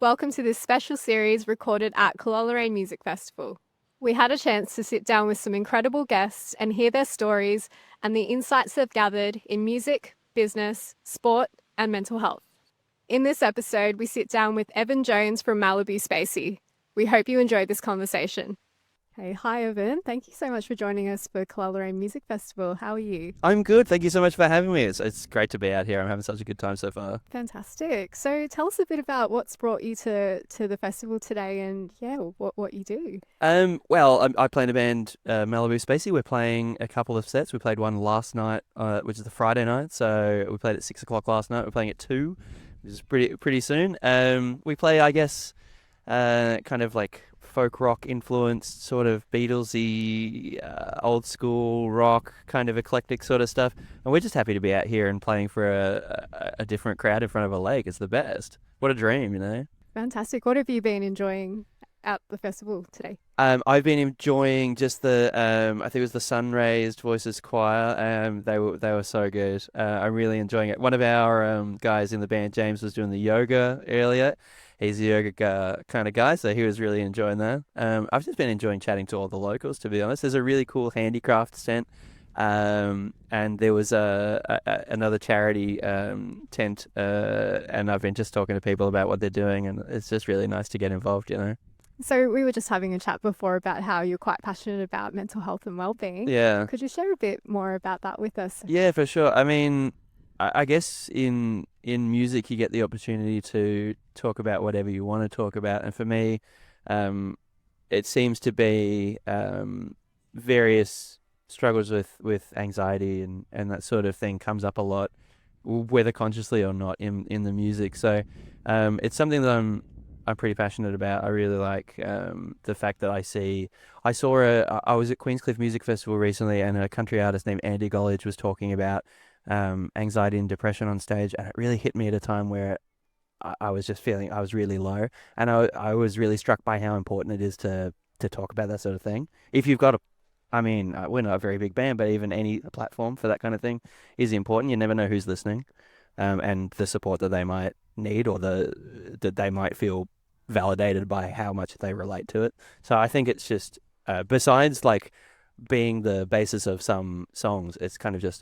welcome to this special series recorded at Cullulleraine Music Festival. We had a chance to sit down with some incredible guests and hear their stories and the insights they've gathered in music, business, sport, and mental health. In this episode, we sit down with Evan Jones from Malibu Spacey. We hope you enjoyed this conversation. Hey, hi Evan. Thank you so much for joining us for Cullulleraine Music Festival. How are you? I'm good. Thank you so much for having me. It's great to be out here. I'm having such a good time so far. Fantastic. So tell us a bit about what's brought you to the festival today and what you do. I play in a band, Malibu Spacey. We're playing a couple of sets. We played one last night, which is the Friday night. So we played at 6 o'clock last night. We're playing at 2, which is pretty soon. We play, I guess, kind of like folk rock influenced, sort of Beatlesy, old school rock, kind of eclectic sort of stuff. And we're just happy to be out here and playing for a different crowd in front of a lake. It's the best. What a dream, you know? Fantastic. What have you been enjoying at the festival today? I've been enjoying just the I think it was the Sun Raised Voices Choir. They were so good. I'm really enjoying it. One of our guys in the band, James, was doing the yoga earlier. He's a yoga kind of guy, so he was really enjoying that. I've just been enjoying chatting to all the locals, to be honest. There's a really cool handicraft tent, and there was another charity tent, and I've been just talking to people about what they're doing, and it's just really nice to get involved, you know. So we were just having a chat before about how you're quite passionate about mental health and well-being. Yeah. Could you share a bit more about that with us? Yeah, for sure. I mean, I guess in music you get the opportunity to talk about whatever you want to talk about, and for me, it seems to be various struggles with anxiety and that sort of thing comes up a lot, whether consciously or not, in the music. So it's something that I'm pretty passionate about. I really like the fact that I was at Queenscliff Music Festival recently, and a country artist named Andy Gollidge was talking about anxiety and depression on stage, and it really hit me at a time where I was just feeling I was really low, and I was really struck by how important it is to talk about that sort of thing. If you've got we're not a very big band, but even any platform for that kind of thing is important. You never know who's listening, and the support that they might need, or that they might feel validated by how much they relate to it. So I think it's just besides like being the basis of some songs, it's kind of just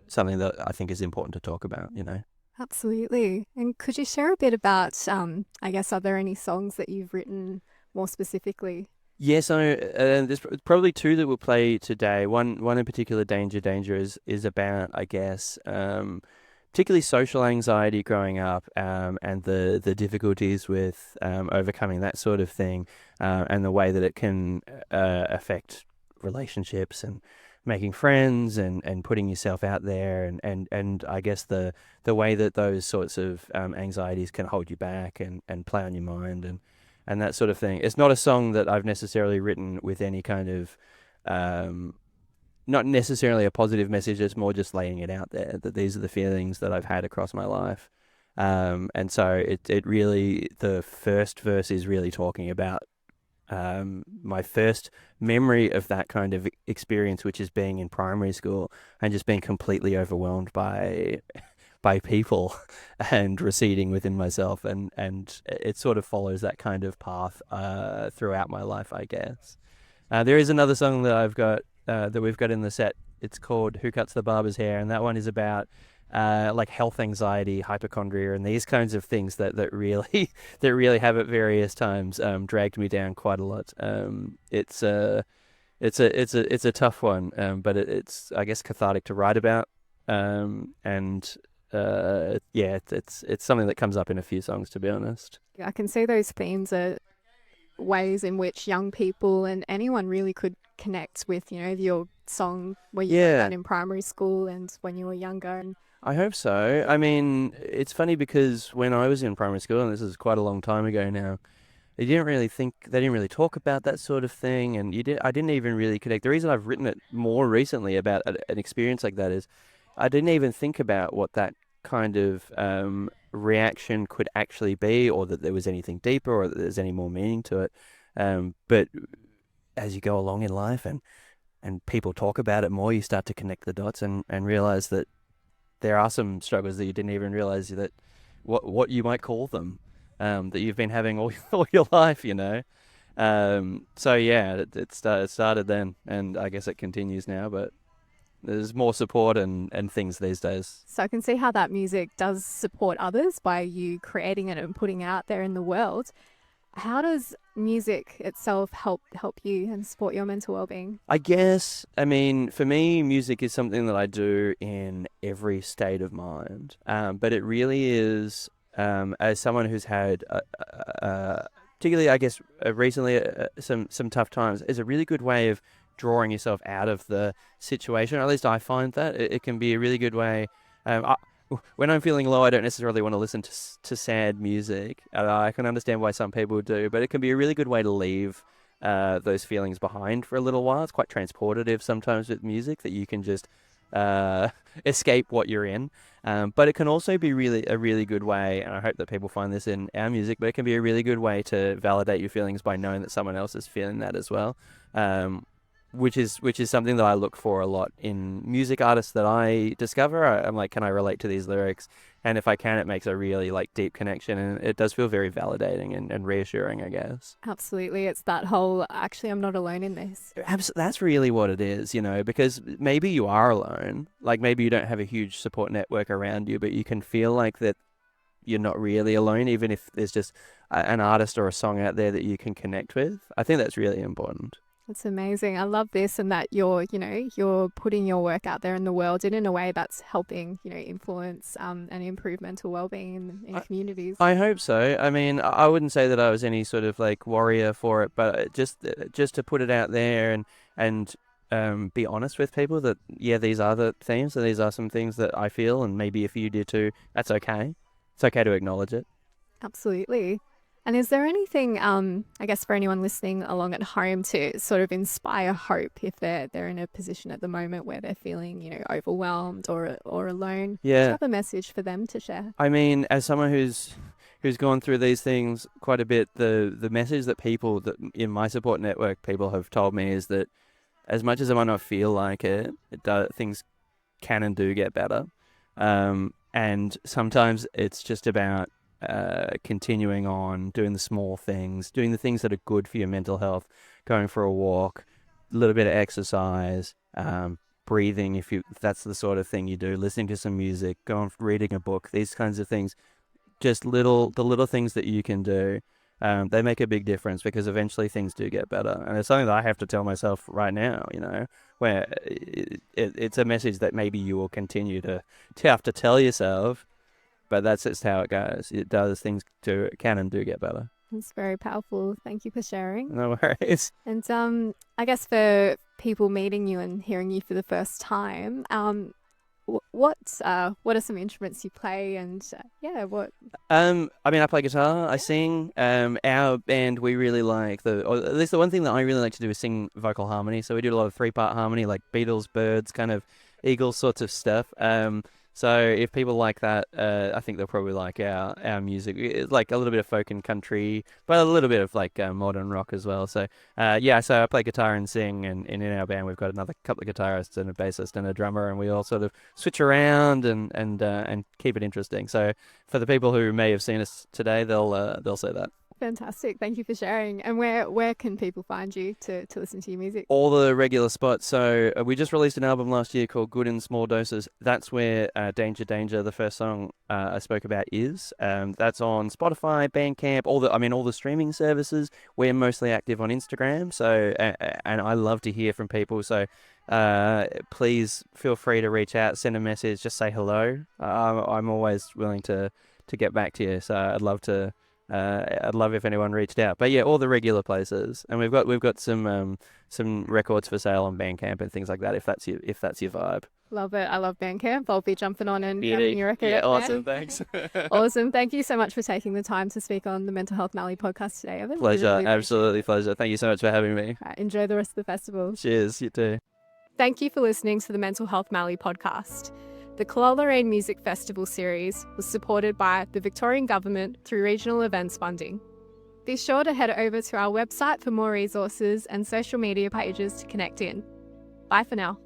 something that I think is important to talk about, you know. Absolutely. And could you share a bit about, I guess, are there any songs that you've written more specifically? Yeah, so there's probably two that we'll play today. One in particular, Danger is about, I guess, particularly social anxiety growing up, and the difficulties with overcoming that sort of thing, and the way that it can affect relationships and making friends and putting yourself out there, and I guess the way that those sorts of anxieties can hold you back and play on your mind and that sort of thing. It's not a song that I've necessarily written with any kind of not necessarily a positive message. It's more just laying it out there that these are the feelings that I've had across my life. And so it really, the first verse is really talking about my first memory of that kind of experience, which is being in primary school and just being completely overwhelmed by people and receding within myself, and it sort of follows that kind of path throughout my life, I guess. There is another song that I've got that we've got in the set. It's called Who Cuts the Barber's Hair, and that one is about like health anxiety, hypochondria, and these kinds of things that really that really have at various times dragged me down quite a lot. It's a tough one, but it's I guess cathartic to write about, and it's something that comes up in a few songs, to be honest. I can see those themes are ways in which young people and anyone really could connect with, your song where you wrote that in primary school and when you were younger. And I hope so. I mean, it's funny because when I was in primary school, and this is quite a long time ago now, they didn't really talk about that sort of thing, and I didn't even really connect. The reason I've written it more recently about an experience like that is I didn't even think about what that kind of reaction could actually be, or that there was anything deeper, or that there's any more meaning to it. But as you go along in life and people talk about it more, you start to connect the dots and realize that there are some struggles that you didn't even realize that what you might call them. that you've been having all your life, you know. So yeah, it started then, and I guess it continues now, but there's more support and things these days. So I can see how that music does support others by you creating it and putting it out there in the world. How does music itself help you and support your mental well-being? I guess, I mean, for me, music is something that I do in every state of mind. But it really is, as someone who's had, particularly, I guess, recently, some tough times, is a really good way of drawing yourself out of the situation. Or at least I find that it can be a really good way. When I'm feeling low, I don't necessarily want to listen to sad music. I can understand why some people do, but it can be a really good way to leave those feelings behind for a little while. It's quite transportative sometimes with music, that you can just escape what you're in. But it can also be a really good way, and I hope that people find this in our music, but it can be a really good way to validate your feelings by knowing that someone else is feeling that as well. Which is something that I look for a lot in music artists that I discover. I'm like, can I relate to these lyrics? And if I can, it makes a really deep connection, and it does feel very validating and reassuring, I guess. Absolutely. It's that whole, actually, I'm not alone in this. That's really what it is, you know, because maybe you are alone. Like maybe you don't have a huge support network around you, but you can feel like that you're not really alone, even if there's just an artist or a song out there that you can connect with. I think that's really important. It's amazing. I love this, and that you're putting your work out there in the world and in a way that's helping, influence and improve mental well-being in communities. I hope so. I mean, I wouldn't say that I was any sort of warrior for it, but just to put it out there and be honest with people that, yeah, these are the themes and these are some things that I feel, and maybe if you do too, that's okay. It's okay to acknowledge it. Absolutely. And is there anything, I guess, for anyone listening along at home to sort of inspire hope if they're in a position at the moment where they're feeling, overwhelmed or alone? Yeah. Do you have a message for them to share? I mean, as someone who's gone through these things quite a bit, the message that people that in my support network people have told me is that as much as I might not feel like it, things can and do get better. And sometimes it's just about continuing on, doing the small things, doing the things that are good for your mental health, going for a walk, a little bit of exercise, breathing if that's the sort of thing you do, listening to some music, reading a book, these kinds of things. Just the little things that you can do, they make a big difference, because eventually things do get better. And it's something that I have to tell myself right now, where it's a message that maybe you will continue to have to tell yourself. But that's just how it goes. It does. Things can and do get better. It's very powerful. Thank you for sharing. No worries. And I guess for people meeting you and hearing you for the first time, what are some instruments you play, and what? I mean, I play guitar. I sing. Our band, we really like or at least the one thing that I really like to do is sing vocal harmony. So we do a lot of 3-part harmony, like Beatles, Birds, kind of Eagles sorts of stuff. So if people like that, I think they'll probably like our music. It's like a little bit of folk and country, but a little bit of modern rock as well. So so I play guitar and sing, and in our band we've got another couple of guitarists and a bassist and a drummer, and we all sort of switch around and keep it interesting. So for the people who may have seen us today, they'll say that. Fantastic. Thank you for sharing. And where can people find you to listen to your music? All the regular spots. So we just released an album last year called Good in Small Doses. That's where Danger Danger, the first song I spoke about, is. That's on Spotify, Bandcamp, all the streaming services. We're mostly active on Instagram. So and I love to hear from people. So please feel free to reach out, send a message, just say hello. I'm always willing to get back to you. So I'd love if anyone reached out. But yeah, all the regular places, and we've got some records for sale on Bandcamp and things like that. If that's your vibe. Love it. I love Bandcamp. I'll be jumping on and having your record. Yeah, awesome. Thanks. Awesome. Thank you so much for taking the time to speak on the Mental Health Mali podcast today, Evan. Pleasure. Really absolutely pleasure. Thank you so much for having me. Right, enjoy the rest of the festival. Cheers. You too. Thank you for listening to the Mental Health Mali podcast. The Cullulleraine Music Festival series was supported by the Victorian Government through regional events funding. Be sure to head over to our website for more resources and social media pages to connect in. Bye for now.